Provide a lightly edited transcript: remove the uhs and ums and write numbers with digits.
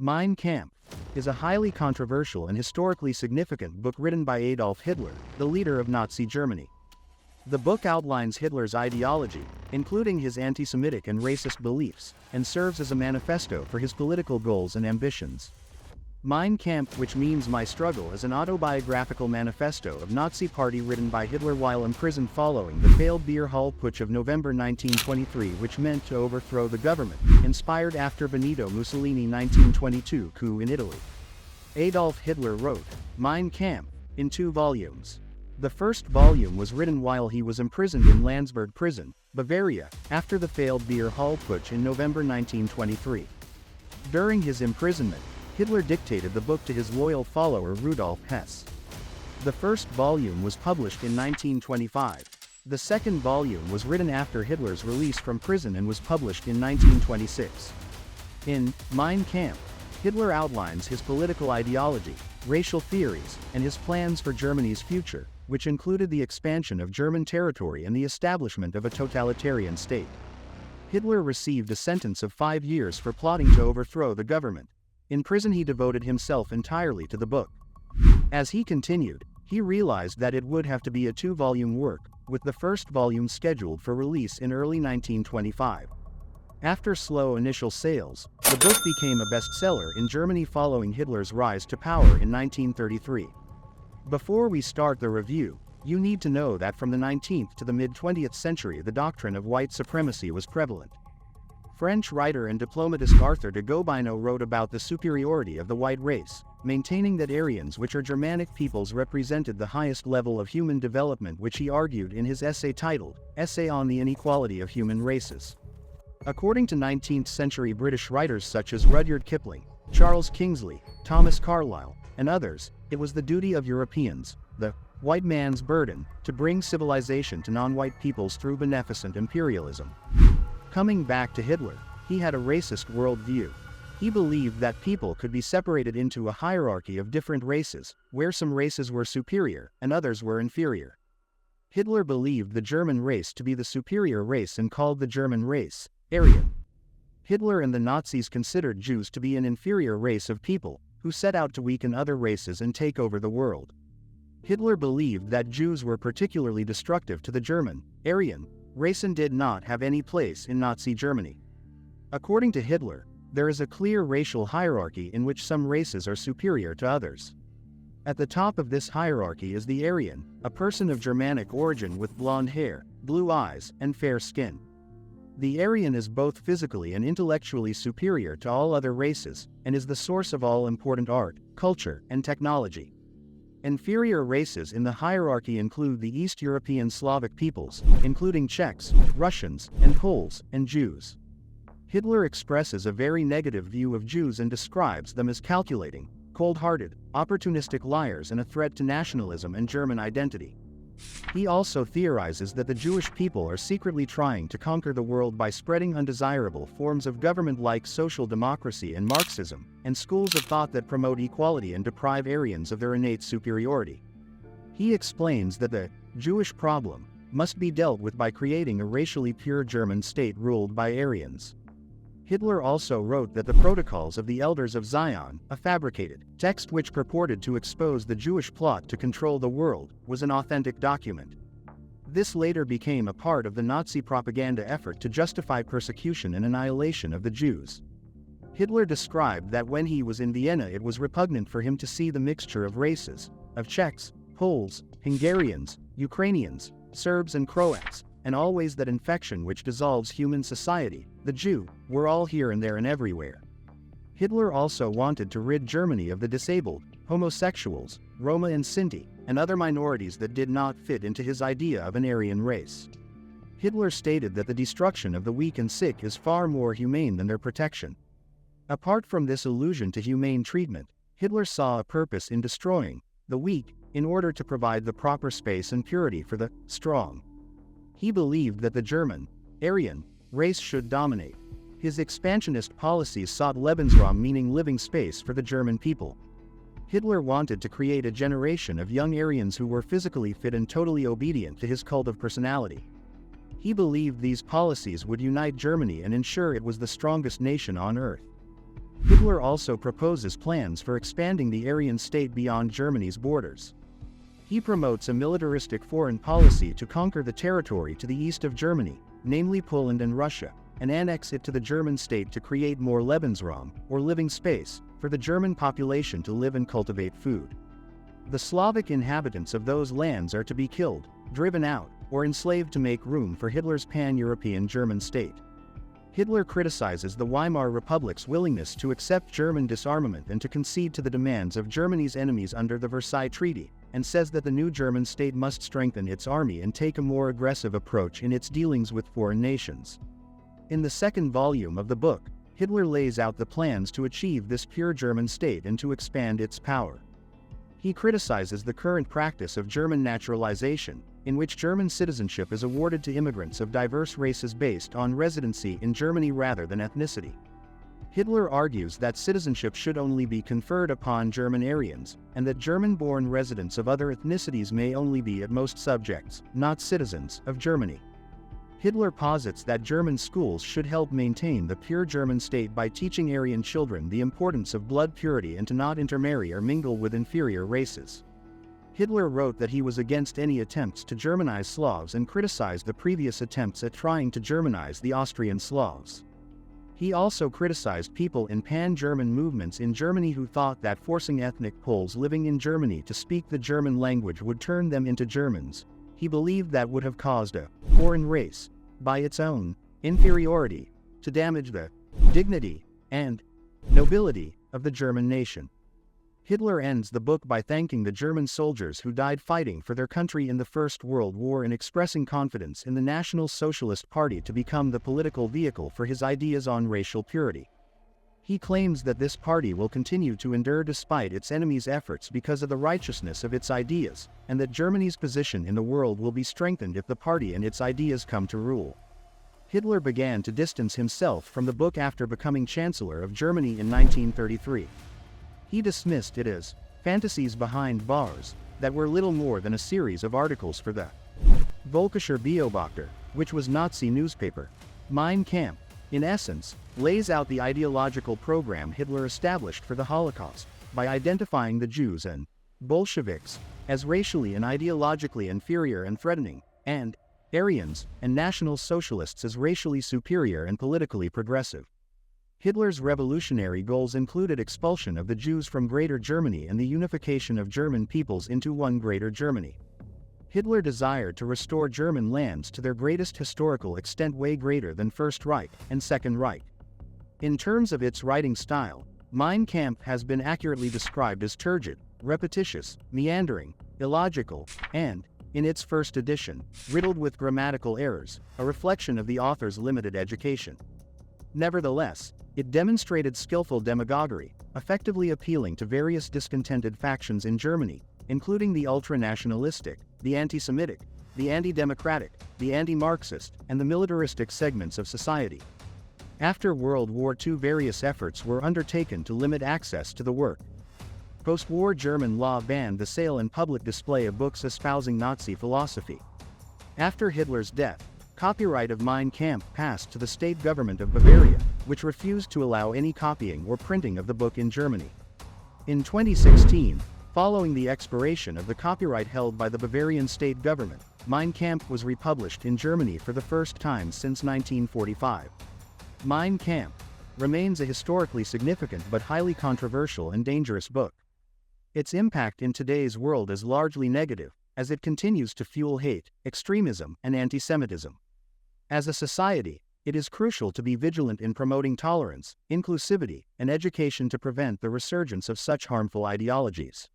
Mein Kampf is a highly controversial and historically significant book written by Adolf Hitler, the leader of Nazi Germany. The book outlines Hitler's ideology, including his anti-Semitic and racist beliefs, and serves as a manifesto for his political goals and ambitions. Mein Kampf, which means My Struggle, is an autobiographical manifesto of Nazi Party written by Hitler while imprisoned following the failed Beer Hall Putsch of November 1923, which meant to overthrow the government, inspired after Benito Mussolini's 1922 coup in Italy. Adolf Hitler wrote Mein Kampf in 2 volumes. The first volume was written while he was imprisoned in Landsberg prison, Bavaria, after the failed Beer Hall Putsch in November 1923. During his imprisonment, Hitler dictated the book to his loyal follower Rudolf Hess. The first volume was published in 1925. The second volume was written after Hitler's release from prison and was published in 1926. In Mein Kampf, Hitler outlines his political ideology, racial theories, and his plans for Germany's future, which included the expansion of German territory and the establishment of a totalitarian state. Hitler received a sentence of 5 years for plotting to overthrow the government. In prison he devoted himself entirely to the book. As he continued, he realized that it would have to be a 2-volume work, with the first volume scheduled for release in early 1925. After slow initial sales, the book became a bestseller in Germany following Hitler's rise to power in 1933. Before we start the review, you need to know that from the 19th to the mid-20th century the doctrine of white supremacy was prevalent. French writer and diplomatist Arthur de Gobineau wrote about the superiority of the white race, maintaining that Aryans, which are Germanic peoples, represented the highest level of human development, which he argued in his essay titled, Essay on the Inequality of Human Races. According to 19th-century British writers such as Rudyard Kipling, Charles Kingsley, Thomas Carlyle, and others, it was the duty of Europeans, the white man's burden, to bring civilization to non-white peoples through beneficent imperialism. Coming back to Hitler, he had a racist worldview. He believed that people could be separated into a hierarchy of different races, where some races were superior and others were inferior. Hitler believed the German race to be the superior race and called the German race Aryan. Hitler and the Nazis considered Jews to be an inferior race of people, who set out to weaken other races and take over the world. Hitler believed that Jews were particularly destructive to the German, Aryan, race and did not have any place in Nazi Germany. According to Hitler, there is a clear racial hierarchy in which some races are superior to others. At the top of this hierarchy is the Aryan, a person of Germanic origin with blonde hair, blue eyes, and fair skin. The Aryan is both physically and intellectually superior to all other races, and is the source of all important art, culture, and technology. Inferior races in the hierarchy include the East European Slavic peoples, including Czechs, Russians, and Poles, and Jews. Hitler expresses a very negative view of Jews and describes them as calculating, cold-hearted, opportunistic liars and a threat to nationalism and German identity. He also theorizes that the Jewish people are secretly trying to conquer the world by spreading undesirable forms of government like social democracy and Marxism, and schools of thought that promote equality and deprive Aryans of their innate superiority. He explains that the Jewish problem must be dealt with by creating a racially pure German state ruled by Aryans. Hitler also wrote that the Protocols of the Elders of Zion, a fabricated text which purported to expose the Jewish plot to control the world, was an authentic document. This later became a part of the Nazi propaganda effort to justify persecution and annihilation of the Jews. Hitler described that when he was in Vienna it was repugnant for him to see the mixture of races, of Czechs, Poles, Hungarians, Ukrainians, Serbs and Croats, and always that infection which dissolves human society, the Jew, were all here and there and everywhere. Hitler also wanted to rid Germany of the disabled, homosexuals, Roma and Sinti, and other minorities that did not fit into his idea of an Aryan race. Hitler stated that the destruction of the weak and sick is far more humane than their protection. Apart from this allusion to humane treatment, Hitler saw a purpose in destroying the weak, in order to provide the proper space and purity for the strong. He believed that the German, Aryan, race should dominate. His expansionist policies sought Lebensraum, meaning living space, for the German people. Hitler wanted to create a generation of young Aryans who were physically fit and totally obedient to his cult of personality. He believed these policies would unite Germany and ensure it was the strongest nation on earth. Hitler also proposes plans for expanding the Aryan state beyond Germany's borders. He promotes a militaristic foreign policy to conquer the territory to the east of Germany, namely Poland and Russia, and annex it to the German state to create more Lebensraum, or living space, for the German population to live and cultivate food. The Slavic inhabitants of those lands are to be killed, driven out, or enslaved to make room for Hitler's pan-European German state. Hitler criticizes the Weimar Republic's willingness to accept German disarmament and to concede to the demands of Germany's enemies under the Versailles Treaty, and says that the new German state must strengthen its army and take a more aggressive approach in its dealings with foreign nations. In the second volume of the book, Hitler lays out the plans to achieve this pure German state and to expand its power. He criticizes the current practice of German naturalization, in which German citizenship is awarded to immigrants of diverse races based on residency in Germany rather than ethnicity. Hitler argues that citizenship should only be conferred upon German Aryans, and that German-born residents of other ethnicities may only be at most subjects, not citizens, of Germany. Hitler posits that German schools should help maintain the pure German state by teaching Aryan children the importance of blood purity and to not intermarry or mingle with inferior races. Hitler wrote that he was against any attempts to Germanize Slavs and criticized the previous attempts at trying to Germanize the Austrian Slavs. He also criticized people in pan-German movements in Germany who thought that forcing ethnic Poles living in Germany to speak the German language would turn them into Germans. He believed that would have caused a foreign race, by its own inferiority, to damage the dignity and nobility of the German nation. Hitler ends the book by thanking the German soldiers who died fighting for their country in the First World War and expressing confidence in the National Socialist Party to become the political vehicle for his ideas on racial purity. He claims that this party will continue to endure despite its enemies' efforts because of the righteousness of its ideas, and that Germany's position in the world will be strengthened if the party and its ideas come to rule. Hitler began to distance himself from the book after becoming Chancellor of Germany in 1933. He dismissed it as fantasies behind bars that were little more than a series of articles for the Völkischer Beobachter, which was Nazi newspaper. Mein Kampf, in essence, lays out the ideological program Hitler established for the Holocaust, by identifying the Jews and Bolsheviks as racially and ideologically inferior and threatening, and Aryans and National Socialists as racially superior and politically progressive. Hitler's revolutionary goals included expulsion of the Jews from Greater Germany and the unification of German peoples into one Greater Germany. Hitler desired to restore German lands to their greatest historical extent, way greater than First Reich and Second Reich. In terms of its writing style, Mein Kampf has been accurately described as turgid, repetitious, meandering, illogical, and, in its first edition, riddled with grammatical errors, a reflection of the author's limited education. Nevertheless, it demonstrated skillful demagoguery, effectively appealing to various discontented factions in Germany, including the ultra-nationalistic, the anti-Semitic, the anti-democratic, the anti-Marxist, and the militaristic segments of society. After World War II, various efforts were undertaken to limit access to the work. Post-war German law banned the sale and public display of books espousing Nazi philosophy. After Hitler's death, copyright of Mein Kampf passed to the state government of Bavaria, which refused to allow any copying or printing of the book in Germany. In 2016, following the expiration of the copyright held by the Bavarian state government, Mein Kampf was republished in Germany for the first time since 1945. Mein Kampf remains a historically significant but highly controversial and dangerous book. Its impact in today's world is largely negative, as it continues to fuel hate, extremism, and anti-Semitism. As a society, it is crucial to be vigilant in promoting tolerance, inclusivity, and education to prevent the resurgence of such harmful ideologies.